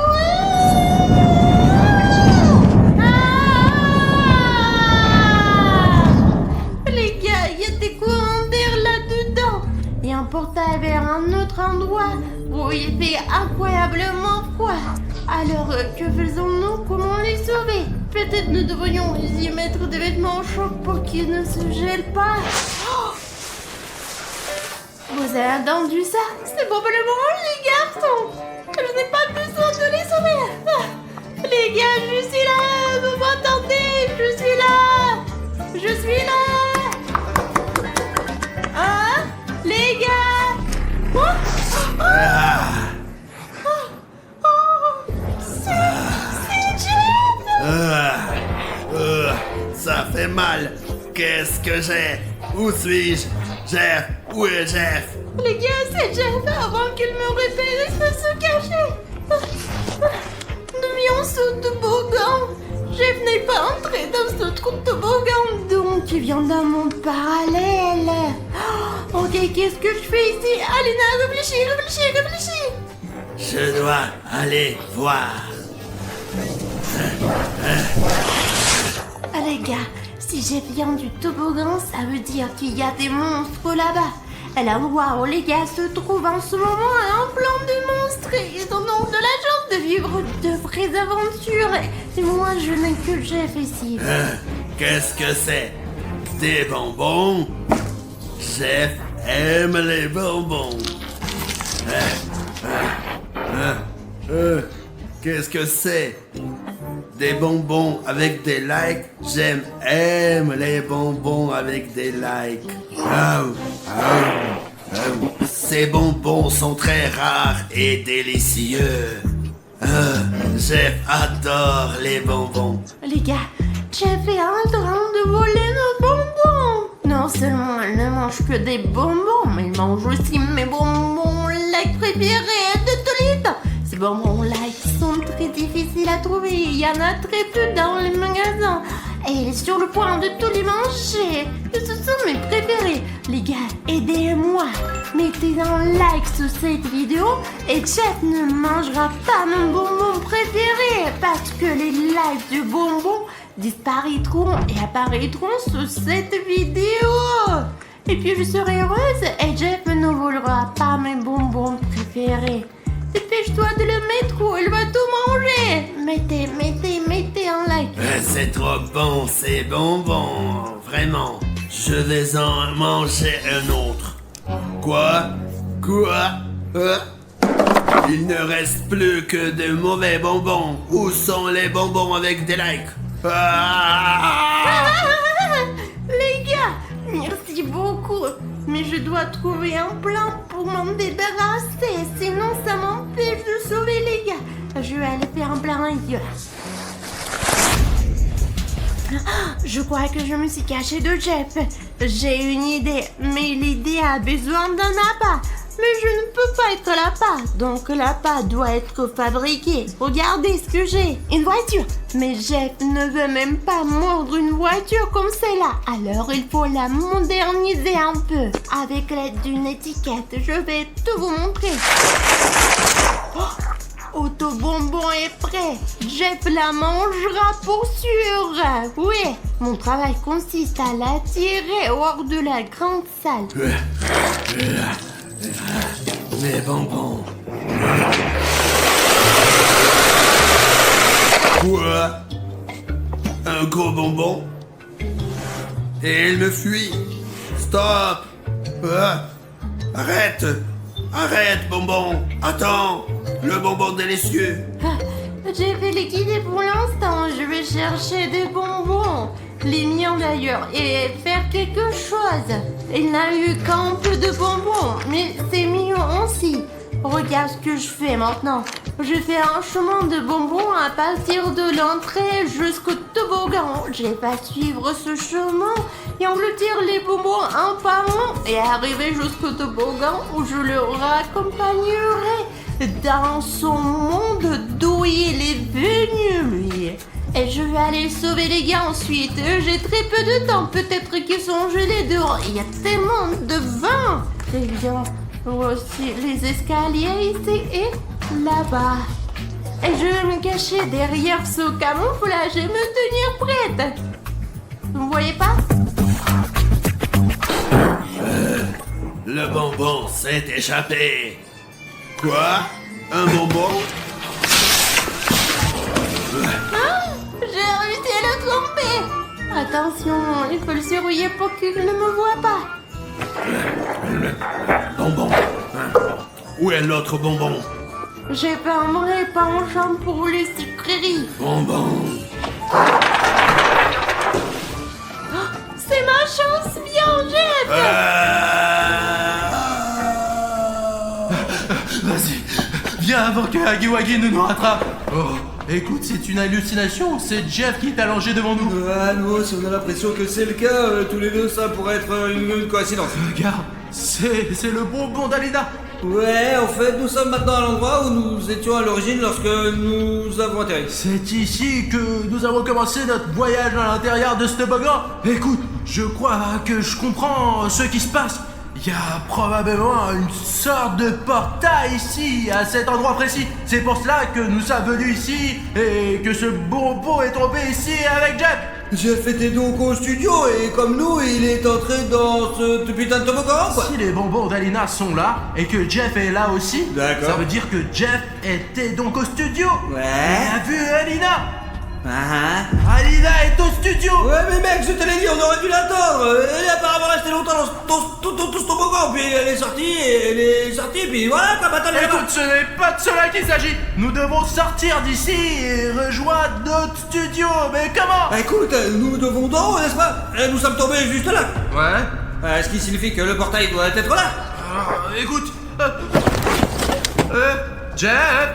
Les gars, il y a des courants d'air là-dedans. Et un portail vers un autre endroit où il fait incroyablement froid. Alors, que faisons-nous? Comment les sauver? Peut-être nous devrions y mettre des vêtements chauds pour qu'ils ne se gèlent pas. Oh, vous avez entendu ça? C'est probablement les garçons. Je n'ai pas besoin de les sauver. Ah, les gars, je suis là. Vous m'entendez? Je suis là. Je suis là. Hein? Les gars. Oh, oh, c'est Jeff.
Ça fait mal. Qu'est-ce que j'ai? Où suis-je? Jeff, où est Jeff?
Les gars, c'est Jeff. Avant qu'il me repère, il peut se cacher. Nous vions sous toboggan. Jeff n'est pas entré dans ce trou de toboggan, donc il vient d'un monde parallèle. Oh, ok, qu'est-ce que je fais ici? Alina, réfléchis.
Je dois aller voir.
Ah, les gars, si Jeff vient du toboggan, ça veut dire qu'il y a des monstres là-bas. À l'endroit où les gars se trouvent en ce moment, un plan de monstres. Ils ont donc de la chance de vivre de vraies aventures. Et moi, je n'ai que Jeff ici.
Qu'est-ce que c'est? Des bonbons? Jeff aime les bonbons. Qu'est-ce que c'est? Des bonbons avec des likes? Aime les bonbons avec des likes. Ces bonbons sont très rares et délicieux. Jeff adore les bonbons.
Les gars, Jeff est en train de voler nos bonbons. Non seulement elle ne mange que des bonbons, mais il mange aussi mes bonbons like préférés de tous les temps. Ces bonbons like sont très difficiles à trouver. Il y en a très peu dans les magasins. Et il est sur le point de tous les manger. Ce sont mes préférés. Les gars, aidez-moi. Mettez un like sous cette vidéo et Jeff ne mangera pas mon bonbon préféré parce que les likes du bonbon disparaîtront et apparaîtront sous cette vidéo. Et puis je serai heureuse et Jeff ne volera pas mes bonbons préférés. Dépêche-toi de le mettre ou il va tout manger. Mettez un like.
C'est trop bon ces bonbons. Vraiment. Je vais en manger un autre. Quoi? Il ne reste plus que de mauvais bonbons. Où sont les bonbons avec des likes?
Les gars, merci beaucoup. Mais je dois trouver un plan pour m'en débarrasser. Sinon, ça m'empêche de sauver les gars. Je vais aller faire un plan ailleurs. Je crois que je me suis cachée de Jeff. J'ai une idée, mais l'idée a besoin d'un appât. Mais je ne peux pas être l'appât, donc l'appât doit être fabriqué. Regardez ce que j'ai, une voiture. Mais Jeff ne veut même pas mordre une voiture comme celle-là. Alors il faut la moderniser un peu. Avec l'aide d'une étiquette, je vais tout vous montrer. Autobonbon est prêt. Jeff la mangera pour sûr. Oui, mon travail consiste à l'attirer hors de la grande salle.
Mes bonbons. Quoi? Un gros bonbon? Et il me fuit. Stop! Arrête! Arrête, bonbon! Attends! Le bonbon délicieux!
J'ai fait liquider pour l'instant. Je vais chercher des bonbons. Les miens d'ailleurs. Et faire quelque chose. Il n'a eu qu'un peu de bonbons. Mais c'est mignon aussi. Regarde ce que je fais maintenant. J'ai fait un chemin de bonbons à partir de l'entrée jusqu'au toboggan. J'ai pas suivre ce chemin et engloutir les bonbons un par un et arriver jusqu'au toboggan où je le raccompagnerai dans son monde d'où il est venu, lui. Et je vais aller sauver les gars ensuite. J'ai très peu de temps, peut-être qu'ils sont gelés dehors. Il y a tellement de vin. Très bien. Voici les escaliers ici et là-bas. Et je vais me cacher derrière ce camouflage et me tenir prête. Vous voyez pas?
Le bonbon s'est échappé. Quoi? Un bonbon?
J'ai réussi à le tromper. Attention, il faut le surveiller pour qu'il ne me voie pas.
Bonbon. Où est l'autre bonbon?
J'ai pas un vrai penchant pour les sucreries.
Bonbon.
C'est ma chance, viens, Jeff.
Vas-y, viens avant que Hagiwagi ne nous rattrape. Oh, écoute, c'est une hallucination ou c'est Jeff qui est allongé devant nous?
Ah non, si on a l'impression que c'est le cas, tous les deux, ça pourrait être une coïncidence.
Regarde, c'est le bonbon d'Alina.
Ouais, en fait, nous sommes maintenant à l'endroit où nous étions à l'origine lorsque nous avons atterri.
C'est ici que nous avons commencé notre voyage à l'intérieur de ce toboggan. Écoute, je crois que je comprends ce qui se passe. Il y a probablement une sorte de portail ici, à cet endroit précis. C'est pour cela que nous sommes venus ici et que ce bonbon est tombé ici avec Jeff.
Jeff était donc au studio et comme nous, il est entré dans ce putain de toboggan, quoi.
Si les bonbons d'Alina sont là et que Jeff est là aussi,
D'accord.
ça veut dire que Jeff était donc au studio.
Ouais.
Il a vu Alina.
Ah
Alina est au studio.
Ouais, mais mec, je te l'ai dit, on aurait dû l'attendre. Elle est apparemment restée longtemps dans ce toboggan, puis elle est sortie, puis voilà, quoi, maintenant elle est là-bas.
Écoute, ce n'est pas de cela qu'il s'agit. Nous devons sortir d'ici et rejoindre notre studio. Mais comment?
Écoute, nous devons d'en, n'est-ce pas? Nous sommes tombés juste là.
Ouais.
Ce qui signifie que le portail doit être là.
Alors, écoute. Jeff.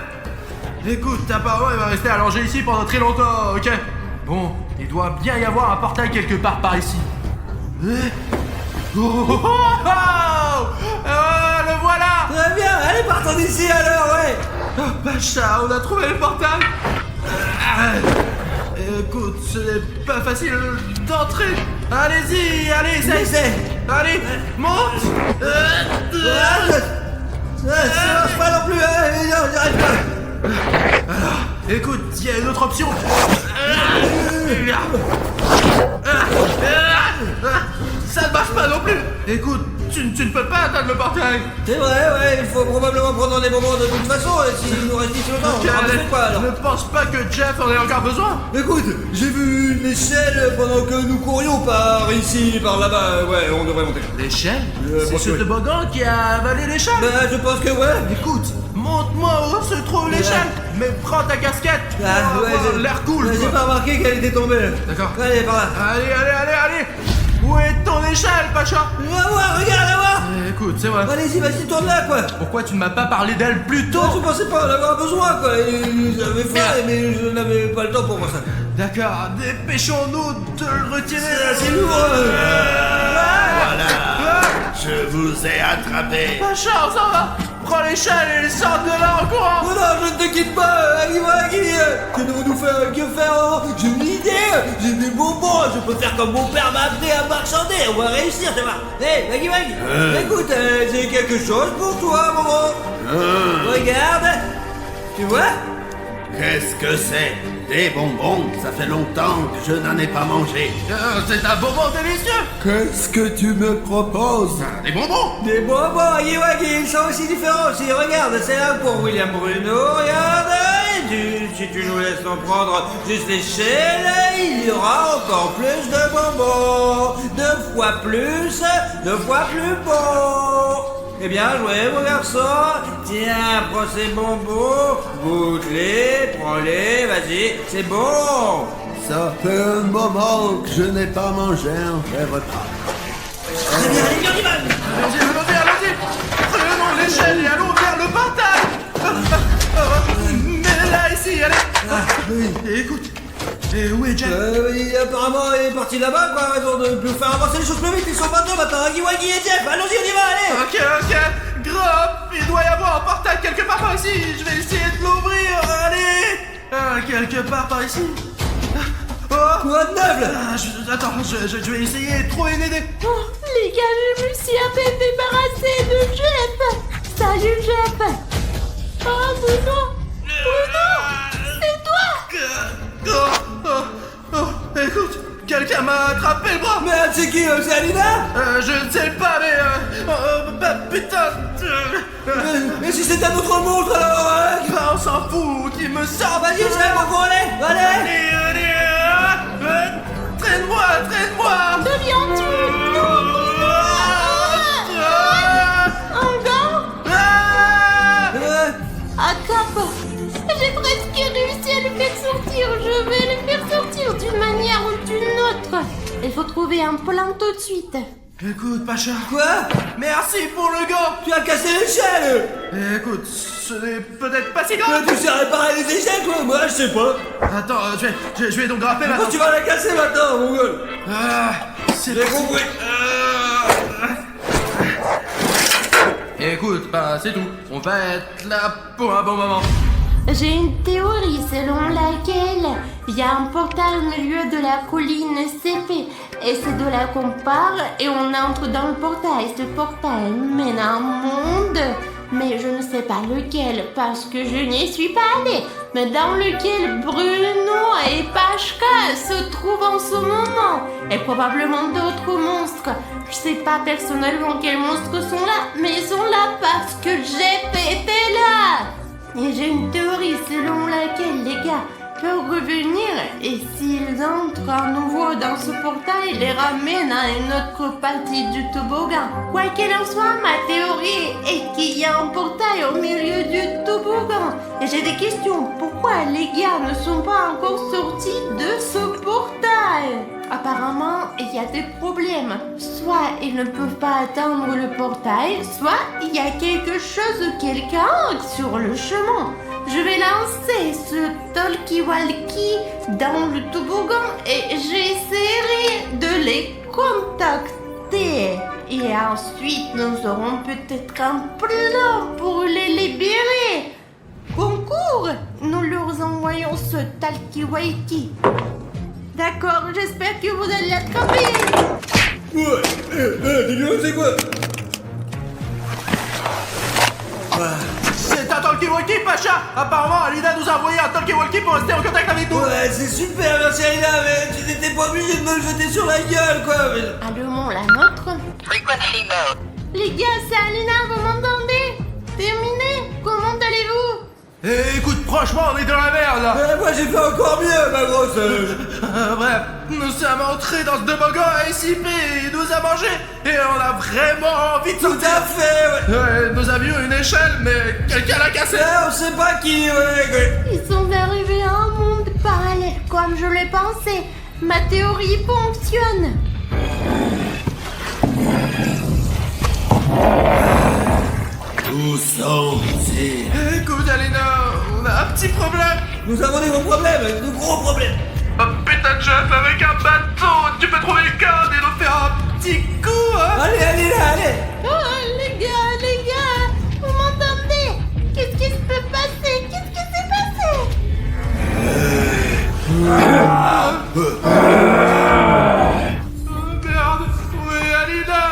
Écoute, apparemment, il va rester allongé ici pendant très longtemps, ok? Bon, il doit bien y avoir un portail quelque part par ici. Oh, oh, oh, oh, le voilà!
Très bien, allez, partons d'ici alors, ouais.
Oh, Pacha, on a trouvé le portail! Écoute, ce n'est pas facile d'entrer. Allez-y, allez, essaye! Allez, monte!
Ça marche pas non plus, j'arrive pas.
Alors, écoute, il y a une autre option. Ça ne marche pas non plus. Écoute, tu ne peux pas atteindre le portail.
C'est vrai, ouais, il faut probablement prendre des moments de toute façon, et s'il nous reste ici longtemps, on ne fait pas alors.
Je ne pense pas que Jeff en ait encore besoin.
Écoute, j'ai vu une échelle pendant que nous courions par ici, par là-bas, ouais, on devrait monter.
L'échelle?
bon,
C'est ce
oui.
toboggan qui a avalé l'échelle.
Bah, je pense que ouais.
Écoute, montre-moi où se trouve l'échelle. Mais prends ta casquette.
Ah,
pour
ouais,
avoir
j'ai-
l'air cool.
J'ai
quoi.
pas remarqué qu'elle était tombée.
D'accord.
Allez, par là.
Allez. Où est ton échelle, Pacha?
Va voir, regarde, va voir.
Écoute, c'est vrai.
Allez-y, vas-y, tourne là, quoi.
Pourquoi tu ne m'as pas parlé d'elle plus tôt?
Je pensais pas en avoir besoin, quoi. J'avais faim, mais je n'avais pas le temps pour moi ça.
D'accord, dépêchons-nous de le retirer.
C'est lourd.
Voilà. Je vous ai attrapé.
Pacha, on s'en va. Prends l'échelle et sors de là en courant.
Oh non, je ne te quitte pas, Hagiwagi. Que devons-nous faire? Que faire? J'ai une idée. J'ai des bonbons. Je peux faire comme mon père m'a appris à marchander. On va réussir, tu vois. Hé, Hagiwagi. Écoute, j'ai quelque chose pour toi, maman. Regarde. Tu vois?
Qu'est-ce que c'est? Des bonbons? Ça fait longtemps que je n'en ai pas mangé.
C'est un bonbon délicieux.
Qu'est-ce que tu me proposes?
Des bonbons.
Des bonbons, Hagiwagi, ils sont aussi différents aussi. Regarde, c'est un pour William Bruno, regarde. Si tu nous laisses en prendre juste l'échelle, il y aura encore plus de bonbons. 2 fois plus bon. Eh bien, joué, mon garçon. Tiens, prends ces bonbons, goûte-les, prends-les, vas-y, c'est bon.
Ça fait un moment que je n'ai pas mangé un vrai repas.
Très bien, allez, on y va.
Allons-y. Prenons l'échelle et allons vers le portail. merci, allez.
Oui.
Écoute, où est Jeff?
Apparemment, il est parti là-bas, quoi, raison de plus faire avancer les choses plus vite. Ils sont pas deux maintenant, Huggy Wuggy et Jeff. Allons-y, on y va, allez.
Ok, Gros, il doit y avoir un portail quelque part par ici. Je vais essayer de l'ouvrir, allez. Quelque part par ici. Oh.
Quoi de neuf, là?
Attends, je vais essayer de trouver une idée.
Oh, les gars, je me suis à peine débarrassée de Jeff. Salut, Jeff. Oh, Bruno. C'est toi.
Écoute, quelqu'un m'a attrapé le bras.
Merde, c'est qui, c'est Alina?
Je ne sais pas, mais putain.
Mais si c'est un autre monstre, alors,
On s'en fout, qui me sort.
Vas-y, je vais mon aller. Allez.
Allez, traîne-moi.
Deviens-tu encore? Ah, Cap, j'ai presque réussi à le faire sortir. Je vais le faire sortir d'une manière ou d'une autre. Il faut trouver un plan tout de suite.
Écoute, Pacha.
Quoi?
Merci pour le gant.
Tu as cassé l'échelle.
Écoute, ce n'est peut-être pas si grave.
Tu sais réparer les échelles, toi? Moi, je sais pas.
Attends, je vais donc grimper
Pourquoi
maintenant.
tu vas la casser maintenant, mon gueule?
C'est
J'ai compris.
Écoute, c'est tout. On va être là pour un bon moment.
J'ai une théorie selon laquelle il y a un portail au milieu de la colline CP. Et c'est de là qu'on part et on entre dans le portail. Ce portail mène à un monde, mais je ne sais pas lequel parce que je n'y suis pas allée. Mais dans lequel Bruno et Pachka se trouvent en ce moment. Et probablement d'autres monstres. Je sais pas personnellement quels monstres sont là, mais ils sont là parce que Jeff était là. Et j'ai une théorie selon laquelle les gars peuvent revenir et s'ils entrent à nouveau dans ce portail, les ramènent à une autre partie du toboggan. Quoi qu'il en soit, ma théorie est qu'il y a un portail au milieu du toboggan. Et j'ai des questions. Pourquoi les gars ne sont pas encore sortis de ce portail? Apparemment, il y a des problèmes. Soit ils ne peuvent pas atteindre le portail, soit il y a quelque chose ou quelqu'un sur le chemin. Je vais lancer ce talkie-walkie dans le toboggan et j'essaierai de les contacter. Et ensuite, nous aurons peut-être un plan pour les libérer. Concours, nous leur envoyons ce talkie-walkie. D'accord, j'espère que vous allez l'attraper.
Ouais, dis-le, c'est quoi?
C'est un talkie-walkie, Pacha. Apparemment, Alina nous a envoyé un talkie-walkie pour rester en contact avec nous.
Ouais, c'est super, merci Alina, mais tu n'étais pas obligé de me le jeter sur la gueule, quoi.
Allumons la nôtre. Les gars, c'est Alina, vous m'entendez? Terminé? Comment allez-vous?
Écoute, franchement, on est dans la merde là.
Moi j'ai fait encore mieux, ma grosse.
Bref, nous sommes entrés dans ce toboggan SIP, il nous a mangé et on a vraiment envie de
Tout
sortir.
à fait, ouais.
Nous avions une échelle, mais quelqu'un l'a cassée.
On sait pas qui, ouais.
Ils sont arrivés à un monde parallèle, comme je le pensais. Ma théorie fonctionne.
Où sont-ils?
Écoute, Alina, on a un petit problème.
Nous avons des gros problèmes, de gros problèmes.
Un putain de chef avec un bateau. Tu peux trouver le code et nous faire un petit coup, hein?
Allez, allez.
Oh, les gars, vous m'entendez? Qu'est-ce qui se peut passer? Qu'est-ce qui s'est passé?
Merde, où est Alina?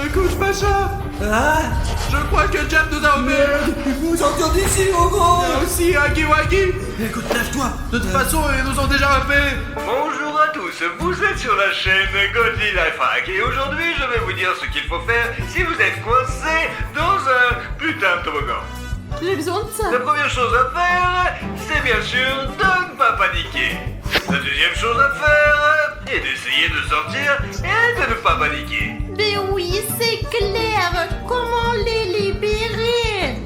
Écoute, Pacha,
Ah,
je crois que Jeff nous a opéré.
il faut sortir d'ici, mon gros.
Il y a aussi Huggy Wuggy. Écoute, lâche-toi. De toute façon, ils nous ont déjà repérés.
Bonjour à tous, vous êtes sur la chaîne Godly Lifehack et aujourd'hui je vais vous dire ce qu'il faut faire si vous êtes coincé dans un putain de toboggan.
J'ai besoin de ça.
La première chose à faire, c'est bien sûr de ne pas paniquer. La deuxième chose à faire est d'essayer de sortir et de ne pas paniquer.
Mais oui, c'est clair. Comment les libérer?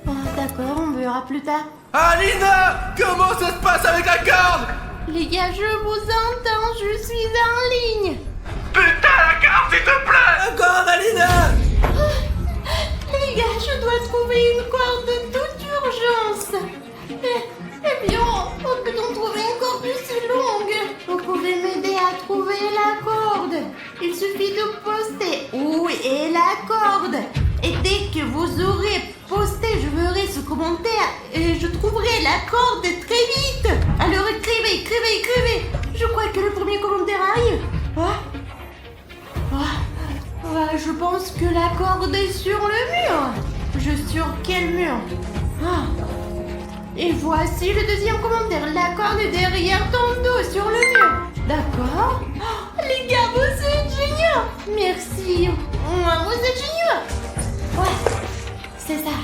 Oh, d'accord, on verra plus tard.
Alina, comment ça se passe avec la corde?
Les gars, je vous entends, je suis en ligne.
Putain la carte s'il te plaît!
Encore, Alina.
Les gars, je dois trouver une corde de toute urgence. suffit de poster où est la corde. Et dès que vous aurez posté, je verrai ce commentaire et je trouverai la corde très vite. Alors écrivez, écrivez, écrivez. Je crois que le premier commentaire arrive. Je pense que la corde est sur le mur. Sur quel mur? Et voici le deuxième commentaire. La corde est derrière ton dos, sur le mur. D'accord. Les gars, vous êtes géniaux. Merci. Vous êtes géniaux. Ouais, c'est ça.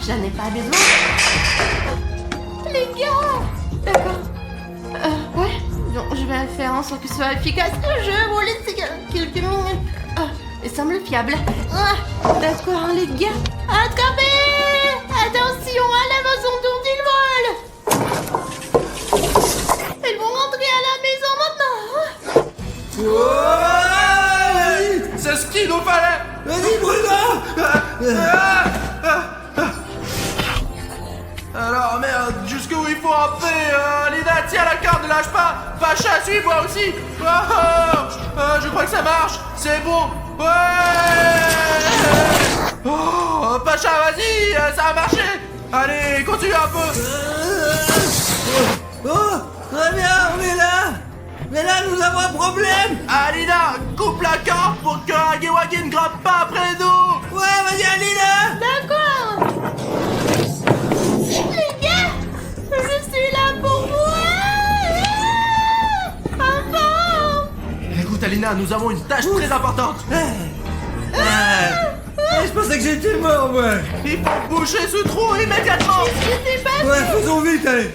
J'en ai pas besoin. Les gars. D'accord. Ouais. Donc, je vais faire en sorte que ce soit efficace. Je vous laisse quelques minutes. Il semble fiable. D'accord, les gars. Attrapez! Attention à la maison dont ils volent. Ils vont rentrer à la maison maintenant.
C'est ce qu'il nous fallait.
Vas-y, Bruno.
Alors merde, jusqu'où il faut entrer? Lina, tiens la carte, ne lâche pas. Pacha, suis-moi aussi. Je crois que ça marche. C'est bon. Ouais. Pacha, vas-y, ça a marché. Allez, continue un peu.
Très bien, on est là. Mais là, nous avons un problème.
Alina, coupe la corde pour que Hagiwagi ne grimpe pas après nous.
Ouais, vas-y, Alina.
D'accord. Les gars, je suis là pour vous. Enfin.
Écoute Alina, nous avons une tâche très importante.
Je pensais que j'étais mort, moi.
Il faut boucher ce trou immédiatement.
Je sais pas.
Ouais, faisons vite, allez.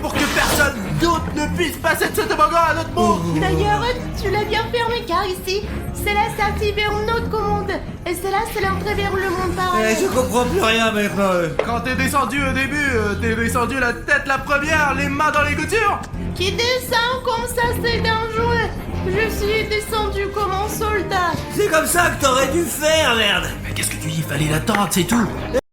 Pour que personne d'autre ne puisse passer de ce toboggan à notre mot.
D'ailleurs, tu l'as bien fermé car ici, c'est la sortie vers notre monde. Et celle-là, c'est l'entrée vers le monde parallèle.
Je comprends plus rien maintenant.
Quand t'es descendu au début, t'es descendu la tête la première, les mains dans les coutures.
Qui descend comme ça, c'est dangereux. Je suis descendu comme un soldat.
C'est comme ça que t'aurais dû faire, merde.
Mais qu'est-ce que tu dis? Il fallait l'attendre, c'est tout.